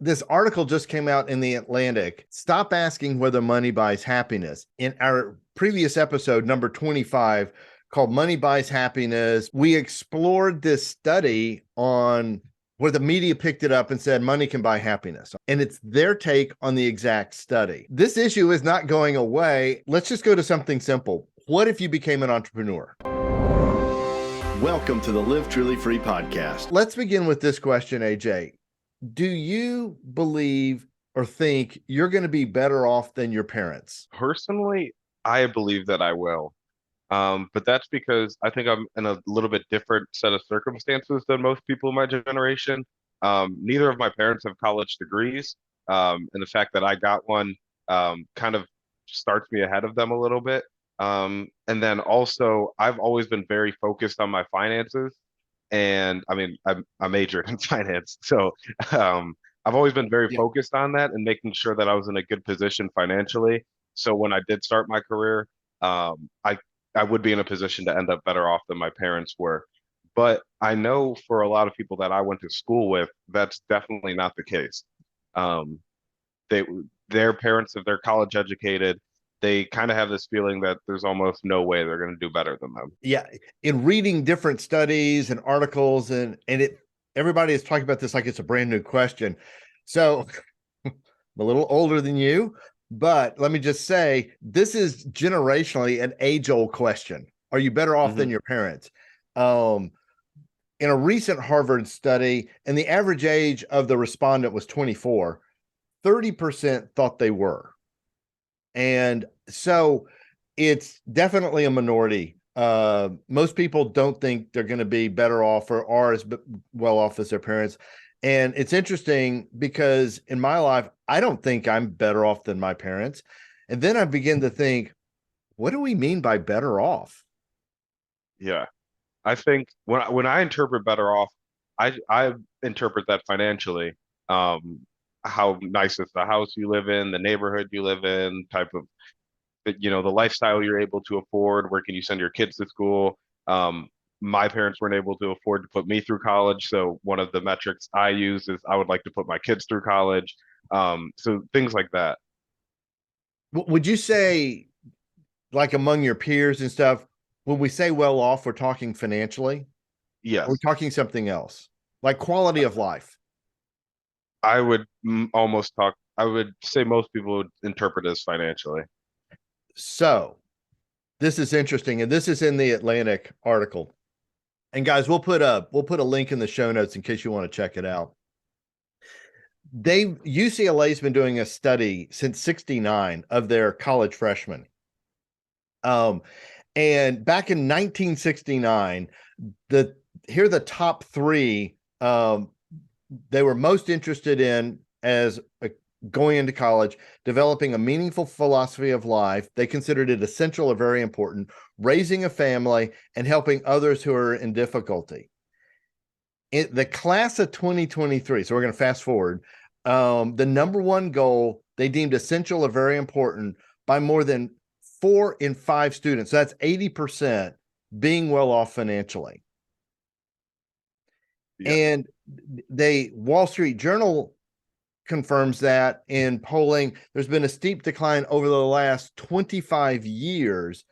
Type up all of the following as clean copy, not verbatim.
This article just came out in the Atlantic. Stop asking whether money buys happiness. In our previous episode, number 25, called Money Buys Happiness, we explored this study on where the media picked it up and said money can buy happiness. And it's their take on the exact study. This issue is not going away. Let's just go to something simple. What if you became an entrepreneur? Welcome to the Live Truly Free podcast. Let's begin with this question, AJ. Do you believe or think you're going to be better off than your parents? Personally, I believe that I will. But that's because I think I'm in a little bit different set of circumstances than most people in my generation. Neither of my parents have college degrees. And the fact that I got one kind of starts me ahead of them a little bit. And then also, I've always been very focused on my finances. And I mean, I majored in finance. So I've always been very focused on that and making sure that I was in a good position financially. So when I did start my career, I would be in a position to end up better off than my parents were. But I know for a lot of people that I went to school with, that's definitely not the case. Um, they their parents, if they're college educated, they kind of have this feeling that there's almost no way they're going to do better than them. Yeah. In reading different studies and articles and everybody is talking about this like it's a brand new question. So I'm a little older than you, but let me just say, this is generationally an age-old question. Are you better off than your parents? In a recent Harvard study, and the average age of the respondent was 24, 30% thought they were. And so it's definitely a minority. Most people don't think they're going to be better off or are as well off as their parents. And it's interesting because in my life, I don't think I'm better off than my parents. And then I begin to think, what do we mean by better off? Yeah. I think when I interpret better off, I interpret that financially. How nice is the house you live in, the neighborhood you live in, type of the lifestyle you're able to afford, where can you send your kids to school? My parents weren't able to afford to put me through college, so one of the metrics I use is I would like to put my kids through college. So things like that. Would you say, like among your peers and stuff, when we say well off, we're talking financially? Yes. We're talking something else, like quality of life. I would almost talk, I would say most people would interpret as financially. So this is interesting, and this is in the Atlantic article. And guys, we'll put a link in the show notes in case you want to check it out. UCLA's been doing a study since 69 of their college freshmen. And back in 1969, here are the top three they were most interested in as going into college: developing a meaningful philosophy of life. They considered it essential or very important, raising a family, and helping others who are in difficulty. In the class of 2023, so we're going to fast forward, the number one goal they deemed essential or very important by more than 4 in 5 students. So that's 80% being well off financially. Yeah. And Wall Street Journal confirms that in polling, there's been a steep decline over the last 25 years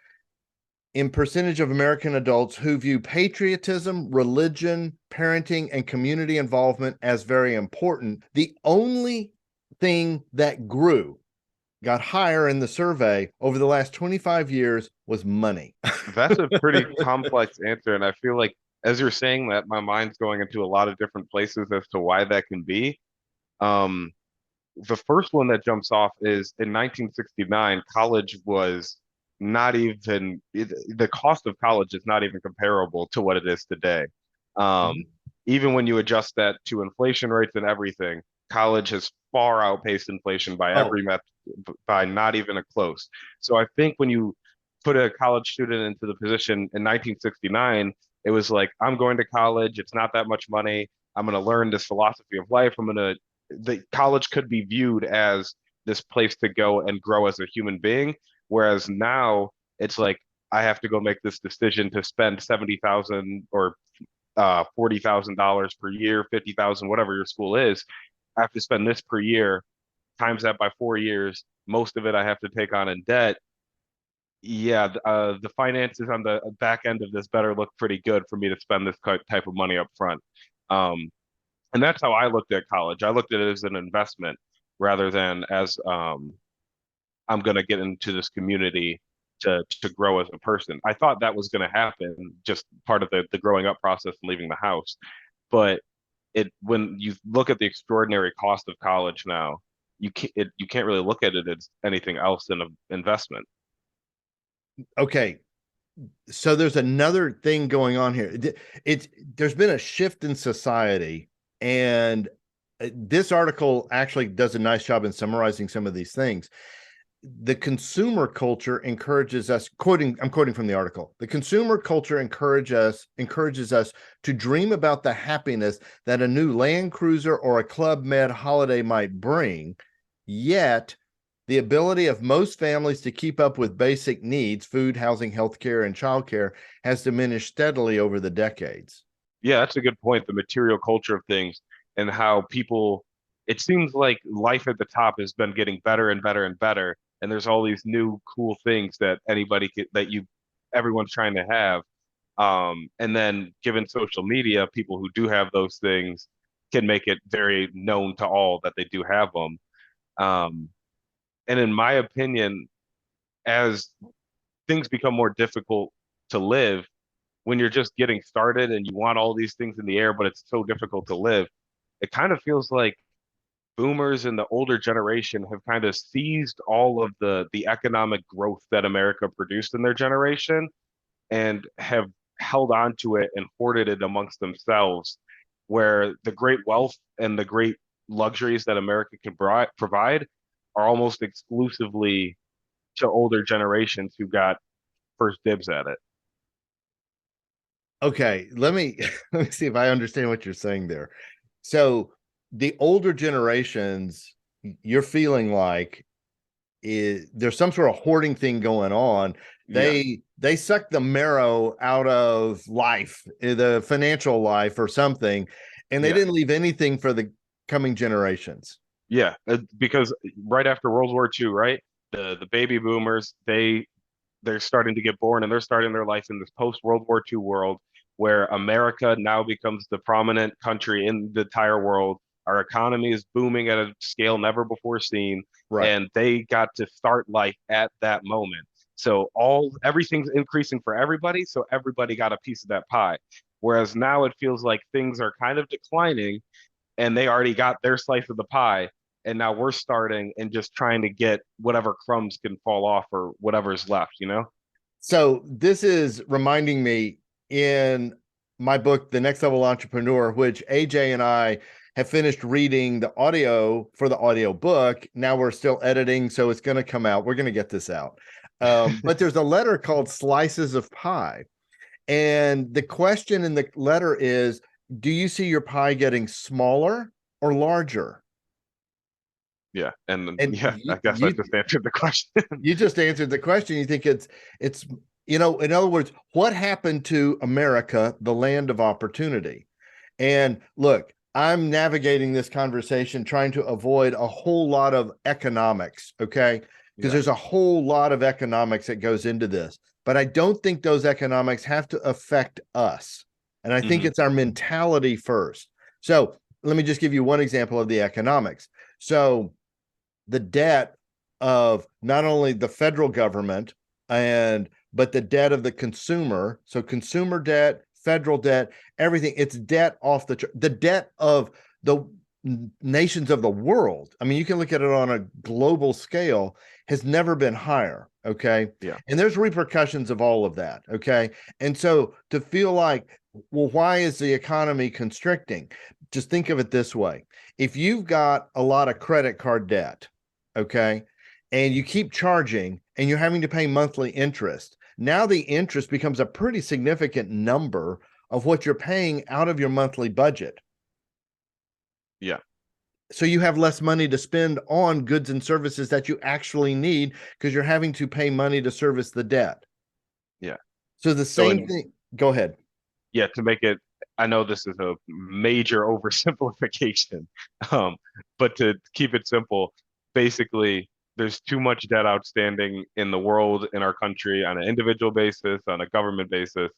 in percentage of American adults who view patriotism, religion, parenting, and community involvement as very important. The only thing that got higher in the survey over the last 25 years was money. That's a pretty complex answer. And I feel like as you're saying that, my mind's going into a lot of different places as to why that can be. The first one that jumps off is in 1969, college was not even, the cost of college is not even comparable to what it is today. Even when you adjust that to inflation rates and everything, college has far outpaced inflation by every method, by not even a close. So I think when you put a college student into the position in 1969, it was like, I'm going to college. It's not that much money. I'm going to learn this philosophy of life. The college could be viewed as this place to go and grow as a human being. Whereas now it's like, I have to go make this decision to spend 70,000 or $40,000 per year, 50,000, whatever your school is, I have to spend this per year, times that by 4 years, most of it I have to take on in debt. Yeah, the finances on the back end of this better look pretty good for me to spend this type of money up front. Um, and that's how I looked at college. I looked at it as an investment rather than as I'm going to get into this community to grow as a person. I thought that was going to happen, just part of the growing up process and leaving the house. But it when you look at the extraordinary cost of college now, you can't really look at it as anything else than an investment. Okay. So there's another thing going on here. There's been a shift in society, and this article actually does a nice job in summarizing some of these things. The consumer culture encourages us, I'm quoting from the article. The consumer culture encourages us to dream about the happiness that a new Land Cruiser or a Club Med holiday might bring. Yet the ability of most families to keep up with basic needs, food, housing, healthcare, and childcare, has diminished steadily over the decades. Yeah, that's a good point. The material culture of things and how people, it seems like life at the top has been getting better and better and better. And there's all these new cool things that everyone's trying to have. And then given social media, people who do have those things can make it very known to all that they do have them. Um, and in my opinion, as things become more difficult to live, when you're just getting started and you want all these things in the air, but it's so difficult to live, it kind of feels like boomers and the older generation have kind of seized all of the economic growth that America produced in their generation and have held on to it and hoarded it amongst themselves, where the great wealth and the great luxuries that America can provide are almost exclusively to older generations who got first dibs at it. Okay, let me see if I understand what you're saying there. So the older generations, you're feeling like there's some sort of hoarding thing going on. Yeah, They suck the marrow out of life, the financial life or something, and they yeah, didn't leave anything for the coming generations. yeah. Because right after World War II, right, the baby boomers, they're starting to get born and they're starting their life in this post World War II world where America now becomes the prominent country in the entire world. Our economy is booming at a scale never before seen, Right. and they got to start life at that moment. So everything's increasing for everybody, so everybody got a piece of that pie. Whereas now it feels like things are kind of declining and they already got their slice of the pie. And now we're starting and just trying to get whatever crumbs can fall off or whatever's left, you know? So this is reminding me in my book, The Next Level Entrepreneur, which AJ and I have finished reading the audio for the audio book. Now we're still editing, so it's going to come out. We're going to get this out. But there's a letter called Slices of Pie. And the question in the letter is, do you see your pie getting smaller or larger? Yeah. And And yeah, I guess I just answered the question. you just answered the question. You think it's in other words, what happened to America, the land of opportunity? And look, I'm navigating this conversation trying to avoid a whole lot of economics, okay? Because Yeah. there's a whole lot of economics that goes into this. But I don't think those economics have to affect us. And I think Hmm. it's our mentality first. So let me just give you one example of the economics. So the debt of not only the federal government but the debt of the consumer, so consumer debt, federal debt, everything, it's debt off the debt of the nations of the world. I mean, you can look at it on a global scale, has never been higher. Okay. Yeah. And there's repercussions of all of that. Okay. And so to feel like, well, why is the economy constricting? Just think of it this way. If you've got a lot of credit card debt, okay, and you keep charging and you're having to pay monthly interest, now the interest becomes a pretty significant number of what you're paying out of your monthly budget. Yeah. So you have less money to spend on goods and services that you actually need because you're having to pay money to service the debt. Yeah. So the So same thing, go ahead. yeah, to make it I know this is a major oversimplification, um, but to keep it simple, basically, there's too much debt outstanding in the world, in our country, on an individual basis, on a government basis,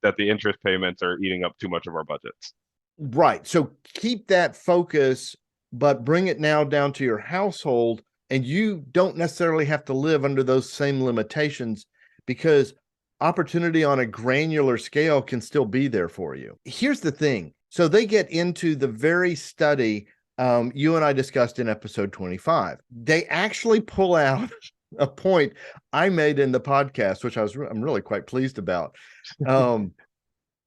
that the interest payments are eating up too much of our budgets. Right. So keep that focus, but bring it now down to your household, and you don't necessarily have to live under those same limitations because opportunity on a granular scale can still be there for you. Here's the thing. So they get into the very study you and I discussed in episode 25. They actually pull out a point I made in the podcast, which I'm really quite pleased about.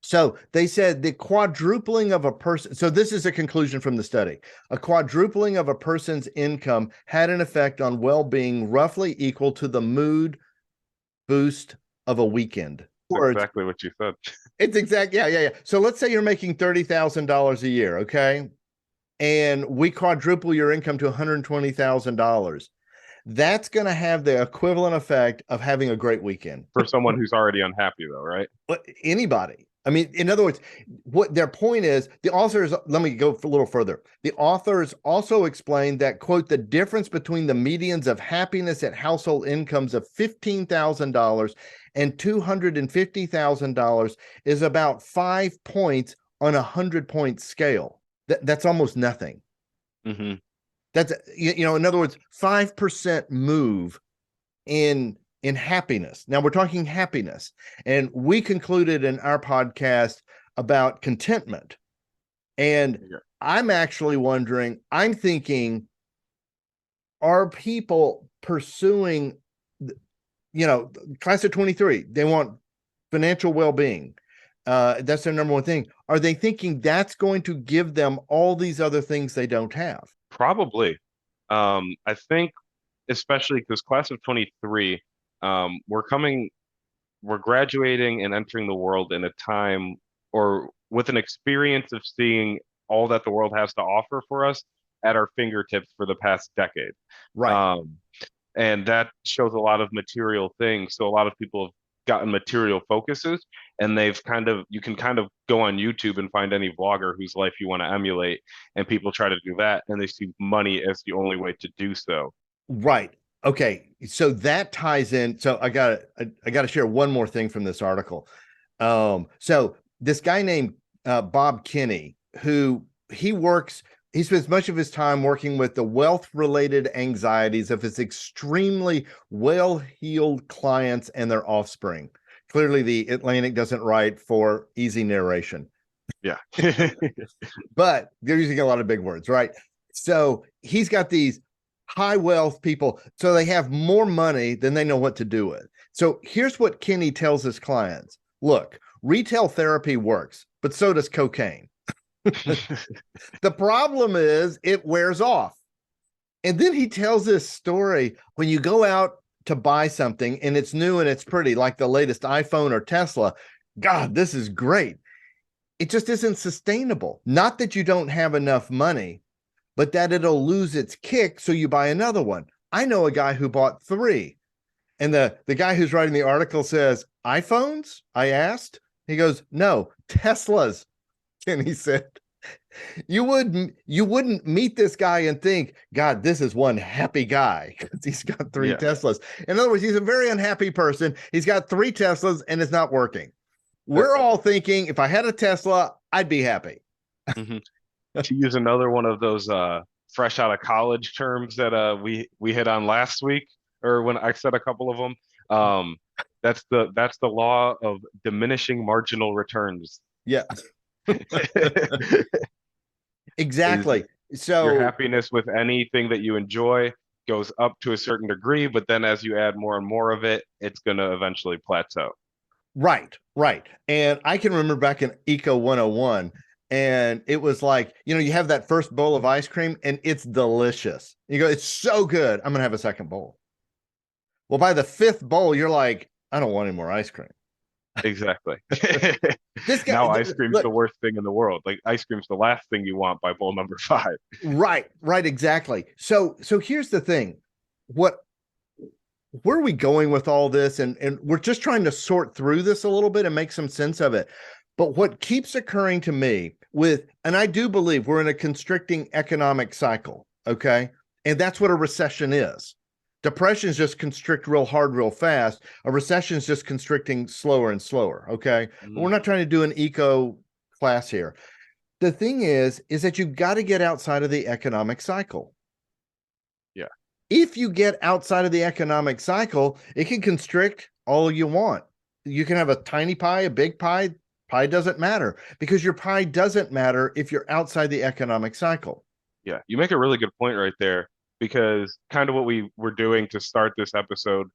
So they said the quadrupling of a person, so this is a conclusion from the study. A quadrupling of a person's income had an effect on well-being roughly equal to the mood boost of a weekend. That's exactly what you said. It's yeah. So let's say you're making $30,000 a year, okay? And we quadruple your income to $120,000. That's going to have the equivalent effect of having a great weekend. For someone who's already unhappy, though, right? But anybody. I mean, in other words, what their point is, the authors, let me go a little further. The authors also explained that, quote, the difference between the medians of happiness at household incomes of $15,000 and $250,000 is about 5 points on a 100-point scale. That's almost nothing. Mm-hmm. That's, in other words, 5% move in happiness. Now we're talking happiness, and we concluded in our podcast about contentment. And I'm actually wondering, I'm thinking, are people pursuing, class of 23, they want financial well-being. That's their number one thing. Are they thinking that's going to give them all these other things they don't have? Probably. I think, especially because class of 23, we're graduating and entering the world in a time or with an experience of seeing all that the world has to offer for us at our fingertips for the past decade. Right. And that shows a lot of material things. So a lot of people have gotten material focuses, and you can kind of go on YouTube and find any vlogger whose life you want to emulate, and people try to do that, and they see money as the only way to do so. Right. Okay, so that ties in. So I got to share one more thing from this article. So this guy named Bob Kinney, who he spends much of his time working with the wealth-related anxieties of his extremely well-heeled clients and their offspring. Clearly, the Atlantic doesn't write for easy narration. Yeah. But they're using a lot of big words, right? So he's got these high wealth people, so they have more money than they know what to do with. So here's what Kinney tells his clients. Look, retail therapy works, but so does cocaine. The problem is it wears off. And then he tells this story when you go out to buy something and it's new and it's pretty, like the latest iPhone or Tesla. God, this is great. It just isn't sustainable. Not that you don't have enough money, but that it'll lose its kick, so you buy another one. I know a guy who bought 3. And the guy who's writing the article says, iPhones? I asked. He goes, no, Teslas. And he said, you wouldn't meet this guy and think, God, this is one happy guy because he's got 3 Teslas. In other words, he's a very unhappy person. He's got 3 Teslas and it's not working. We're all thinking, if I had a Tesla, I'd be happy. Mm-hmm. To use another one of those fresh out of college terms that we hit on last week, or when I said a couple of them, that's the law of diminishing marginal returns. Yeah. Exactly. So your happiness with anything that you enjoy goes up to a certain degree, but then as you add more and more of it, it's going to eventually plateau. Right. And I can remember back in Eco 101, and it was like, you have that first bowl of ice cream and it's delicious. You go, it's so good, I'm going to have a second bowl. Well, by the 5th bowl, you're like, I don't want any more ice cream. Exactly. This guy, now ice cream's the worst thing in the world. Like, ice cream's the last thing you want by bowl number 5. Right, exactly. So here's the thing. Where are we going with all this? And we're just trying to sort through this a little bit and make some sense of it. But what keeps occurring to me and I do believe we're in a constricting economic cycle, okay? And that's what a recession is. Depression is just constrict real hard, real fast. A recession is just constricting slower and slower, okay? But we're not trying to do an eco class here. The thing is that you've got to get outside of the economic cycle. Yeah. If you get outside of the economic cycle, it can constrict all you want. You can have a tiny pie, a big pie. Pie doesn't matter, because your pie doesn't matter if you're outside the economic cycle. Yeah, you make a really good point right there, because kind of what we were doing to start this episode,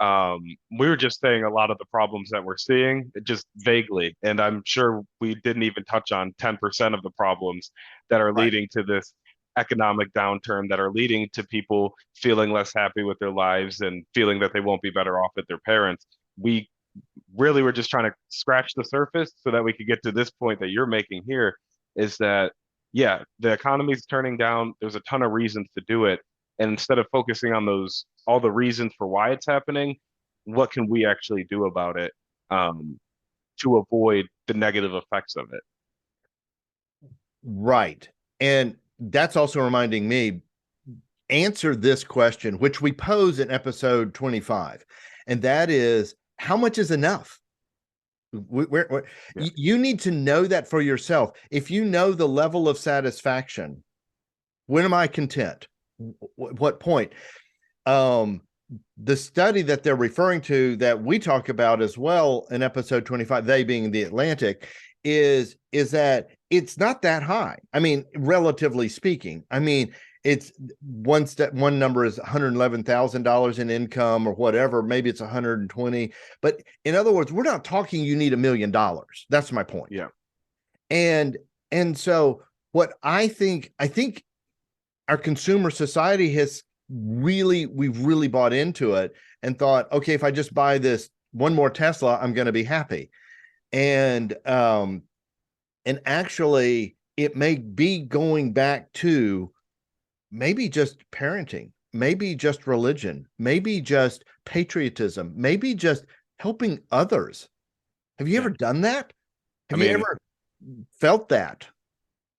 we were just saying a lot of the problems that we're seeing just vaguely, and I'm sure we didn't even touch on 10% of the problems that are leading to this economic downturn, that are leading to people feeling less happy with their lives and feeling that they won't be better off with their parents. We really were just trying to scratch the surface so that we could get to this point that you're making here, is that, yeah, the economy's turning down. There's a ton of reasons to do it. And instead of focusing on all the reasons for why it's happening, what can we actually do about it, to avoid the negative effects of it? Right. And that's also reminding me, answer this question, which we pose in episode 25. And that is, how much is enough? You need to know that for yourself. If you know the level of satisfaction, when am I content? What point? The study that they're referring to, that we talk about as well in episode 25, they being the Atlantic, is that it's not that high. I mean, relatively speaking. I mean, it's one number is $111,000 in income or whatever. Maybe it's 120. But in other words, we're not talking you need $1 million. That's my point. Yeah. And so what I think our consumer society we've really bought into it and thought, okay, if I just buy this one more Tesla, I'm going to be happy. And actually it may be going back to maybe just parenting, maybe just religion, maybe just patriotism, maybe just helping others. Have you ever done that? Have you ever felt that?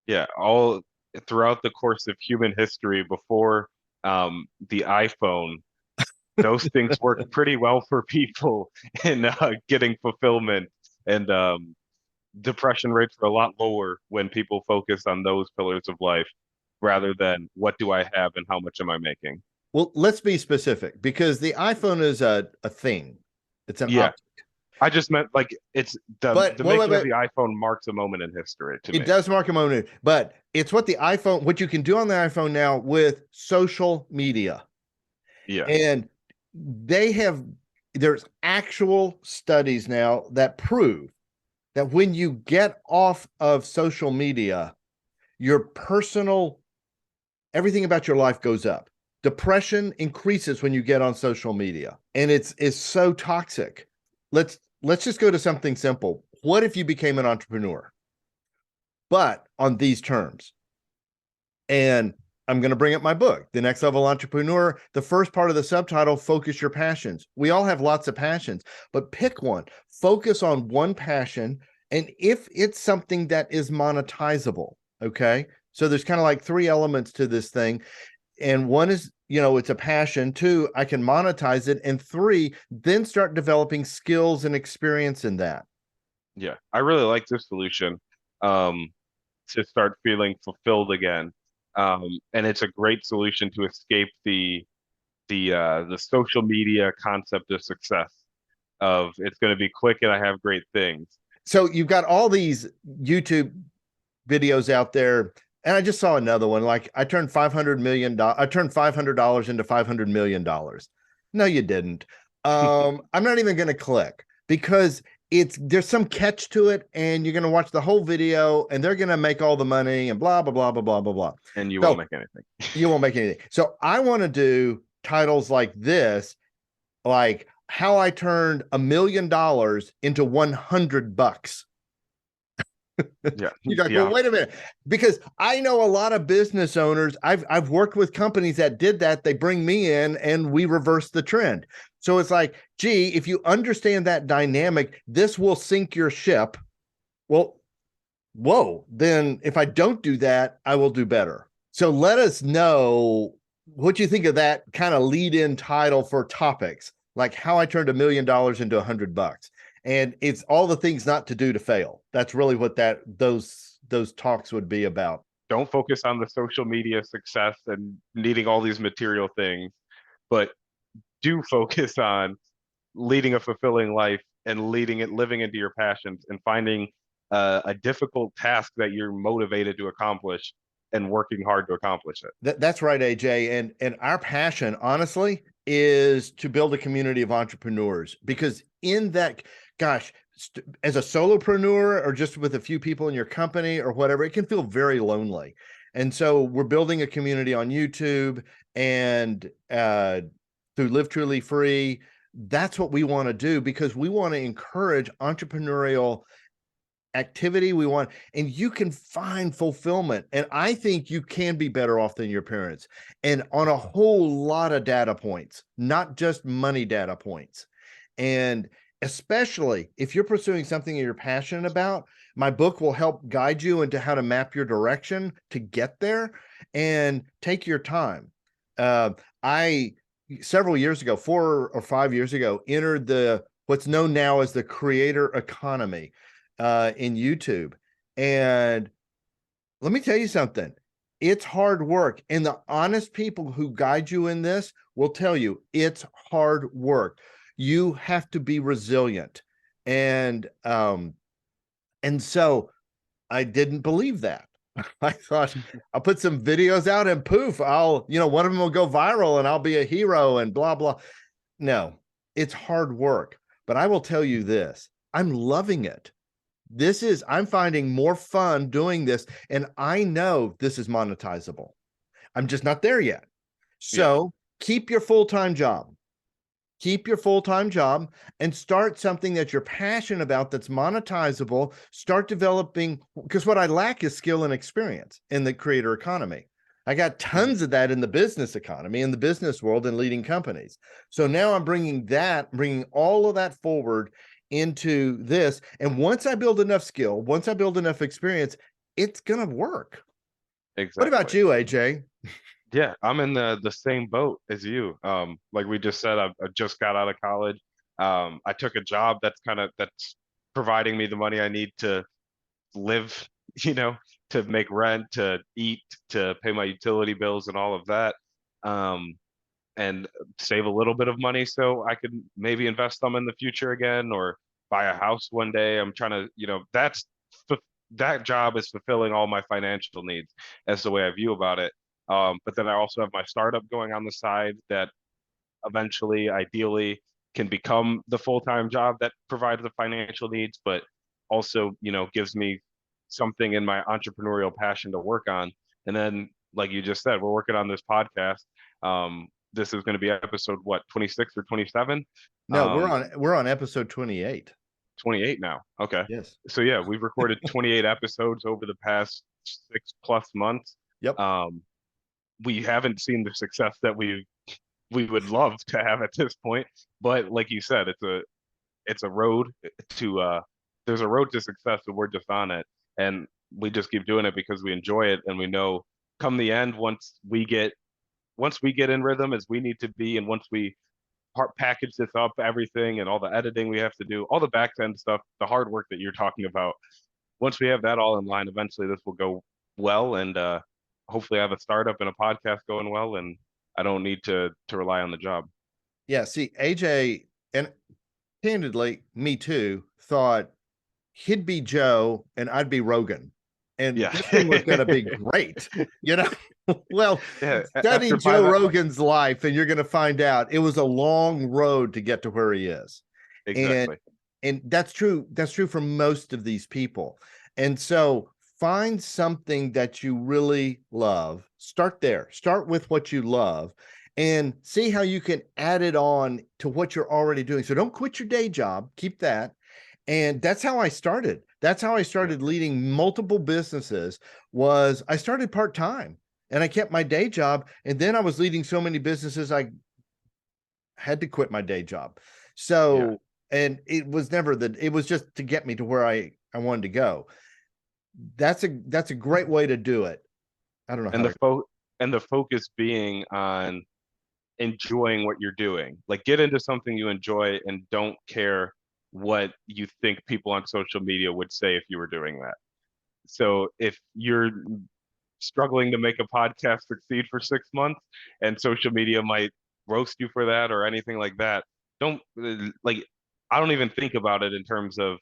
Yeah, all throughout the course of human history, before the iPhone, those things worked pretty well for people in getting fulfillment, and depression rates were a lot lower when people focused on those pillars of life rather than what do I have and how much am I making. Well, let's be specific, because the iPhone is a thing. It's an object. I just meant like it's the making of the iPhone marks a moment in history to me. It does mark a moment, but it's what you can do on the iPhone now with social media. Yeah. And there's actual studies now that prove that when you get off of social media, your everything about your life goes up. Depression increases when you get on social media, and it's so toxic. Let's just go to something simple. What if you became an entrepreneur, but on these terms? And I'm going to bring up my book, The Next Level Entrepreneur. The first part of the subtitle, focus your passions. We all have lots of passions, but pick one. Focus on one passion, and if it's something that is monetizable, okay? So there's kind of like 3 elements to this thing. And one is, it's a passion. 2, I can monetize it. And 3, then start developing skills and experience in that. Yeah, I really like this solution, to start feeling fulfilled again. And it's a great solution to escape the social media concept of success, of it's going to be quick and I have great things. So you've got all these YouTube videos out there. And I just saw another one. Like, I turned $500 into $500 million. No, you didn't. I'm not even going to click, because there's some catch to it, and you're going to watch the whole video and they're going to make all the money and blah, blah, blah, blah, blah, blah, blah. And you won't make anything. You won't make anything. So I want to do titles like this, like how I turned $1 million into $100. Yeah. You're like, well, wait a minute, because I know a lot of business owners. I've worked with companies that did that. They bring me in and we reverse the trend. So it's like, gee, if you understand that dynamic, this will sink your ship. Well, whoa, then if I don't do that, I will do better. So let us know what you think of that kind of lead in title for topics, like how I turned $1 million into $100. And it's all the things not to do to fail. That's really what those talks would be about. Don't focus on the social media success and needing all these material things, but do focus on leading a fulfilling life and living into your passions and finding a difficult task that you're motivated to accomplish and working hard to accomplish it. That's right, AJ. And our passion, honestly, is to build a community of entrepreneurs, because in that, gosh, as a solopreneur or just with a few people in your company or whatever, it can feel very lonely. And so we're building a community on YouTube and through Live Truly Free. That's what we want to do, because we want to encourage entrepreneurial activity. We want, and you can find fulfillment. And I think you can be better off than your parents, and on a whole lot of data points, not just money data points. And especially if you're pursuing something you're passionate about, my book will help guide you into how to map your direction to get there, and take your time. I several years ago, 4 or 5 years ago, entered the what's known now as the creator economy in YouTube. And let me tell you something. It's hard work. And the honest people who guide you in this will tell you it's hard work. You have to be resilient. And so I didn't believe that. I thought I'll put some videos out and poof, one of them will go viral and I'll be a hero and blah, blah. No, it's hard work. But I will tell you this, I'm loving it. I'm finding more fun doing this, and I know this is monetizable. I'm just not there yet. So keep your full-time job. Keep your full-time job and start something that you're passionate about that's monetizable. Start developing, because what I lack is skill and experience in the creator economy. I got tons of that in the business economy, in the business world, and leading companies. So now I'm bringing all of that forward into this. And once I build enough skill, once I build enough experience, it's going to work. Exactly. What about you, AJ? Yeah, I'm in the same boat as you. Like we just said, I just got out of college. I took a job that's providing me the money I need to live, to make rent, to eat, to pay my utility bills and all of that. And save a little bit of money so I could maybe invest some in the future again, or buy a house one day. I'm trying to, that job is fulfilling all my financial needs. That's the way I view about it. But then I also have my startup going on the side that eventually, ideally, can become the full-time job that provides the financial needs, but also, gives me something in my entrepreneurial passion to work on. And then, like you just said, we're working on this podcast. This is going to be episode 26 or 27? No, we're on episode 28. 28 now. Okay. Yes. So yeah, we've recorded 28 episodes over the past 6+ months. Yep. We haven't seen the success that we would love to have at this point, but like you said, it's a road to there's a road to success, and we're just on it, and we just keep doing it because we enjoy it, and we know come the end, once we get in rhythm as we need to be, and once we package this up, everything and all the editing we have to do, all the back end stuff, the hard work that you're talking about, once we have that all in line, eventually this will go well, and hopefully I have a startup and a podcast going well, and I don't need to rely on the job. Yeah. See, AJ, and candidly, me too, thought he'd be Joe and I'd be Rogan. And Yeah. this thing was going to be great. Well, Yeah, study after Joe Rogan's life and you're going to find out it was a long road to get to where he is. Exactly. And that's true. That's true for most of these people. And so find something that you really love. Start there. Start with what you love and see how you can add it on to what you're already doing. So don't quit your day job. Keep that. And that's how I started. That's how I started leading multiple businesses. Was I started part-time and I kept my day job. And then I was leading so many businesses, I had to quit my day job. So, and it was never it was just to get me to where I I wanted to go. That's a great way to do it. I don't know And how the focus being on enjoying what you're doing. Like get into something you enjoy and don't care what you think people on social media would say if you were doing that. So if you're struggling to make a podcast succeed for 6 months and social media might roast you for that or anything like that, don't like, I don't even think about it in terms of,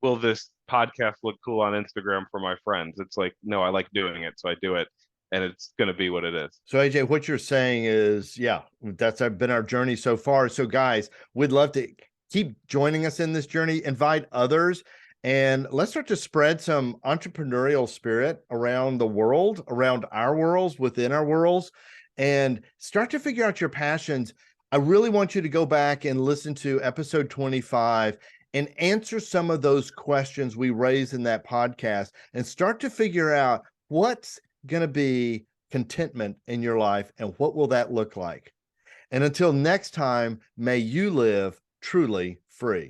will this podcast look cool on Instagram for my friends? It's like, no, I like doing it. So I do it and it's going to be what it is. So AJ, what you're saying is, yeah, that's been our journey so far. So guys, we'd love to keep joining us in this journey, invite others, and let's start to spread some entrepreneurial spirit around the world, around our worlds, within our worlds, and start to figure out your passions. I really want you to go back and listen to episode 25 and answer some of those questions we raised in that podcast and start to figure out what's going to be contentment in your life and what will that look like. And until next time, may you live truly free.